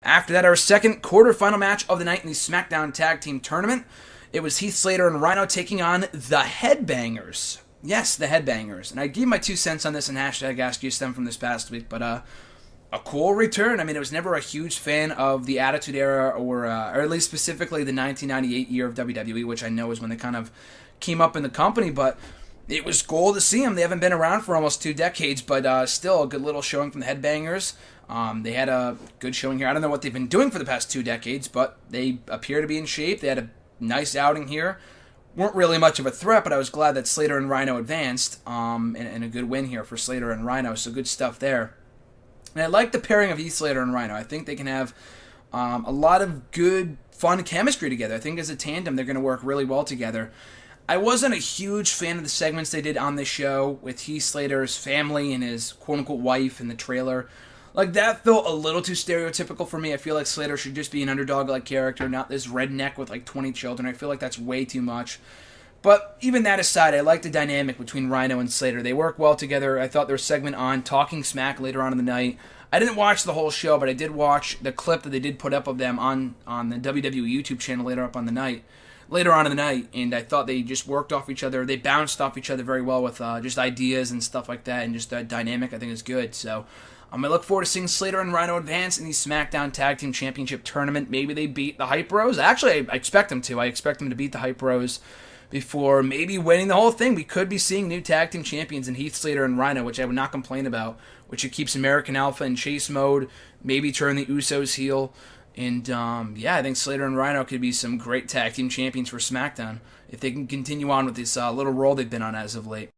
After that, our second quarterfinal match of the night in the SmackDown Tag Team Tournament. It was Heath Slater and Rhyno taking on the Headbangers. Yes, the Headbangers. And I gave my 2 cents on this in hashtag Ask You Stem from this past week, but a cool return. I mean, I was never a huge fan of the Attitude Era, or at least specifically the 1998 year of WWE, which I know is when they kind of came up in the company, but it was cool to see them. They haven't been around for almost 2 decades, but still a good little showing from the Headbangers. They had a good showing here. I don't know what they've been doing for the past 2 decades, but they appear to be in shape. They had a nice outing here. Weren't really much of a threat, but I was glad that Slater and Rhyno advanced, and a good win here for Slater and Rhyno, so good stuff there. And I like the pairing of Heath Slater and Rhyno. I think they can have a lot of good, fun chemistry together. I think as a tandem, they're going to work really well together. I wasn't a huge fan of the segments they did on this show with Heath Slater's family and his quote-unquote wife in the trailer. Like, that felt a little too stereotypical for me. I feel like Slater should just be an underdog-like character, not this redneck with like 20 children. I feel like that's way too much. But even that aside, I like the dynamic between Rhyno and Slater. They work well together. I thought their segment on Talking Smack later on in the night, I didn't watch the whole show, but I did watch the clip that they did put up of them on the WWE YouTube channel later on in the night, and I thought they just worked off each other. They bounced off each other very well with just ideas and stuff like that, and just that dynamic I think is good. So I look forward to seeing Slater and Rhyno advance in the SmackDown Tag Team Championship Tournament. Maybe they beat the Hype Bros. Actually, I expect them to. I expect them to beat the Hype Bros before maybe winning the whole thing. We could be seeing new tag team champions in Heath Slater and Rhyno, which I would not complain about, which it keeps American Alpha in chase mode, maybe turn the Usos heel. And, I think Slater and Rhyno could be some great tag team champions for SmackDown if they can continue on with this little role they've been on as of late.